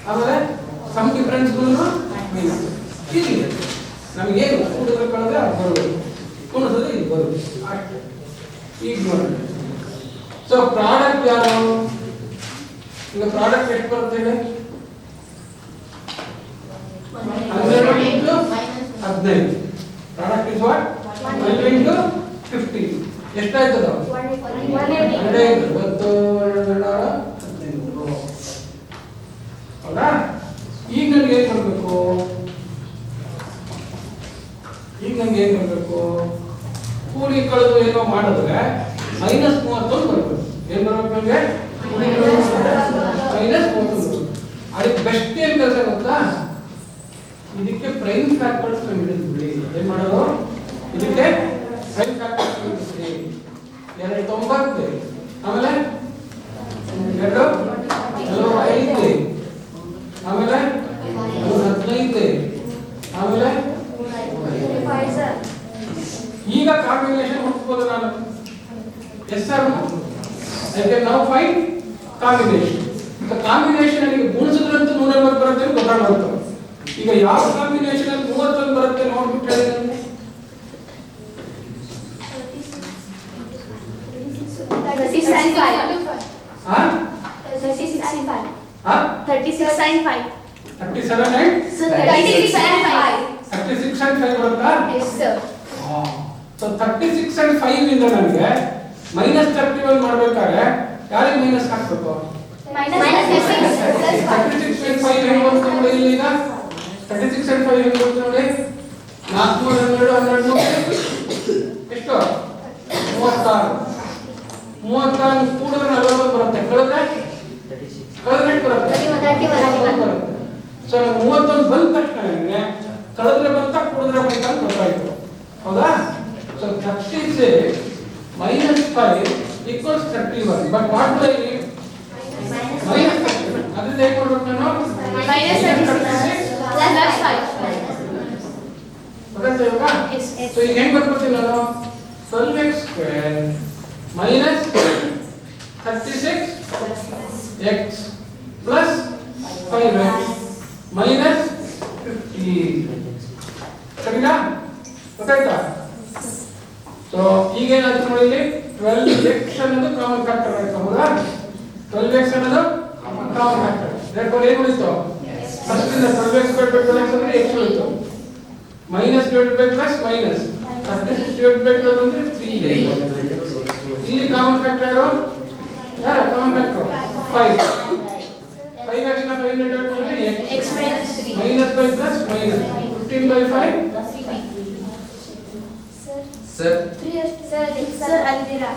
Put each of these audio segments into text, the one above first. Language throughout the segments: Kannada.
ಆಮೇಲೆ ಸಮ್ ಡಿಫರೆನ್ಸ್ ಮೈನಸ್. ಹೀಗೆ ನಮಗೆ ಏನು ಕೂಡಿದ್ರೆ ಕಳೆದ್ರೆ ಅದು ಬರೋದು, ಕುಣಿಸೋದು ಇದು ಬರೋದು ಅಷ್ಟೇ. ಈಗ ನೋಡಿ, ಸೊ ಪ್ರಾಡಕ್ಟ್ ಯಾರು? ಈಗ ಪ್ರಾಡಕ್ಟ್ ಎಷ್ಟು ಬರುತ್ತೆ ಹೇಳಿ? 12 into 15. Product is what? 12 into 15. ಎಷ್ಟಾಯ್ತದ? 180. ಹೌದಾ? ಈಗ ನನಗೆ ಏನು ಮಾಡಬೇಕು? ಕೂಡಿ ಕಳೆದು ಏನೋ ಮಾಡಿದ್ರೆ -31 ಬರಬೇಕು. ಏನು ಬರಬೇಕು ನನಗೆ? -31. ಅದಕ್ಕೆ ಬೆಸ್ಟ್ ಏನು ಕೆಲಸ ಗೊತ್ತಾ? ಇದಕ್ಕೆ ಪ್ರೈಮ್ ಫ್ಯಾಕ್ಟರ್ಸ್ ಕಂಡುಹಿಡಿದ್ಬಿಡಿ. ಏನು ಮಾಡೋದು? ಇದಕ್ಕೆ ಪ್ರೈಮ್ ಫ್ಯಾಕ್ಟರ್ಸ್ ಕಂಡುಹಿಡಿದ್ಬಿಡಿ. 290, ಆಮೇಲೆ 245, ಆಮೇಲೆ 15, ಆಮೇಲೆ ಈಗ ಕಾಂಬಿನೇಷನ್ ಹುಡುಕಬಹುದು ನಾನು. Yes sir, I can now find combination. ಈಗ ಕಾಂಬಿನೇಷನ್ ಅಲ್ಲಿ ಗುಣಿಸಿದ್ರಂತೂ 180 ಬರುತ್ತೆ ಅಂತ ಗೊತ್ತಾಗುತ್ತೆ. ಈಗ ಯಾವ ಕಾಂಬಿನೇಷನ್ ಅಲ್ಲಿ 31 ಬರುತ್ತೆ ನೋಡ್ಬಿಟ್ಟು ಹೇಳಿ ನನಗೆ. 36 and 5. 36 and 5. 36 and 5. 37 and 36 and 5. 36 and 5 ಬರುತ್ತಾ? Yes sir. ಸೊ 36 and 5 ಇಂದ ನನಗೆ -31 ಮಾಡಬೇಕಾದ್ರೆ ಯಾರಿಗೆ ಮೈನಸ್ ಹಾಕಬೇಕು? -36 36 and 5 ಹೆಂಗ್ ಬಂತು ನೋಡಿ ಇಲ್ಲಿ. ಈಗ 36 and 5 ಹೆಂಗ್ ಬಂತು ನೋಡಿ. 4 12 12 ಎಷ್ಟು? 36. 36 ಕೂಡಿದ್ರೆ 40 ಬರುತ್ತೆ. ಕಳೆದ್ರೆ ಎಷ್ಟು ಬರುತ್ತೆ? 31 ಬರುತ್ತೆ. ಸೊ 31 ಬಂದ ತಕ್ಷಣ ನನಗೆ ಕಳೆದ್ರೆ ಬಂತ ಕೂಡಿದ್ರೆ ಬಂತ ಅಂತ ಗೊತ್ತಾಯ್ತು. ಹೌದಾ? So 36 -5 = 31. But what do I need? -31. ಅದರಿಂದ ಏನು ಮಾಡಬೇಕು ನಾನು? -36 plus 5. ಗೊತ್ತಾಯ್ತಾ ಇವಾಗ? ಸೊ ಈಗ ಹೆಂಗ್ ಬರ್ಕೊತೀನಿ ನಾನು? 12x² -36x plus 5x minus 15. ಸರಿನಾ? ಗೊತ್ತಾಯ್ತಾ? ಸೊ ಈಗ ಏನಾಯ್ತು ನೋಡಿ ಇಲ್ಲಿ 12x ಅನ್ನೋದು ಕಾಮನ್ ಫ್ಯಾಕ್ಟರ್ ಆಯ್ತು. ಹೌದಾ? 12x ಅನ್ನೋದು ಕಾಮನ್ ಫ್ಯಾಕ್ಟರ್. therefore ಏನು ಉಳಿತು? ಫಸ್ಟ್ ಇಂದ 12x / 12x ಅಂದ್ರೆ x ಉಳಿತು. Minus divided by plus minus 36 divided by 12 ಅಂದ್ರೆ 3. ಇಲ್ಲಿ ಕಾಮನ್ ಫ್ಯಾಕ್ಟರ್ ಯಾರು? Common factor 5. 5x ನ 5 ಡಿವೈಡೆಡ್ ಮಾಡಿದ್ರೆ x minus 3. Minus by plus minus 15 by 5. Sir, Aldira.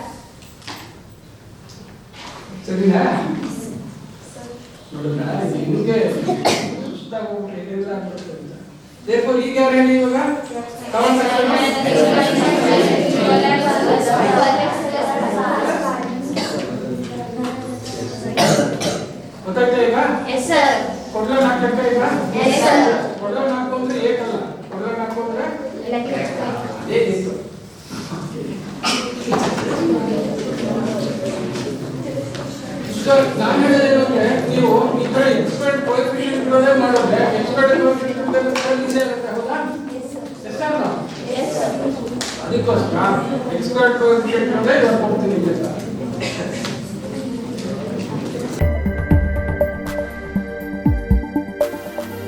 ಸರಿನಾ? ನೋಡಿದ್ರಾ? ನಿಮಗೆ ಸುಸ್ತಾಗಿ ಹೋಗ್ಬಿಟ್ಟು ಇದೆಲ್ಲ ಆಗ್ಬಿಡುತ್ತೆ. therefore ಈಗ ಯಾರು ಹೇಳಿ ಇವಾಗ? ಕಾಮನ್ ಫ್ಯಾಕ್ಟರ್ ಗೊತ್ತಾಯ್ತಾ ಈಗ? Yes sir. ಕೊಡ್ಲ ಹಾಕಕ್ಕೆ ಈಗ? Yes sir. ಕೊಡ್ಲ ಹಾಕೊಂಡ್ರೆ ಏಕಲ್ಲ. ಕೊಡ್ಲ ಹಾಕೊಂಡ್ರೆ ಏ ಇತ್ತು. ಸೊ ನಾನು ಹೇಳಿದ್ದೇನು ಅಂದ್ರೆ ನೀವು ಈ ಕಡೆ ಎಕ್ಸ್ಪರ್ಟ್ ಕೋಎಫಿಷಿಯಂಟ್ ಗಳೇ ಮಾಡಿದ್ರೆ ಎಕ್ಸ್ಪರ್ಟ್ ಕೋಎಫಿಷಿಯಂಟ್ ಇದೆ ಇರುತ್ತೆ. ಹೌದಾ? Yes sir. Yes sir. ಅದಕ್ಕೋಸ್ಕರ ಎಕ್ಸ್ಪರ್ಟ್ ಕೋಎಫಿಷಿಯಂಟ್ ಗಳೇ ಬರ್ಕೊಡ್ತೀನಿ ಅಂತ.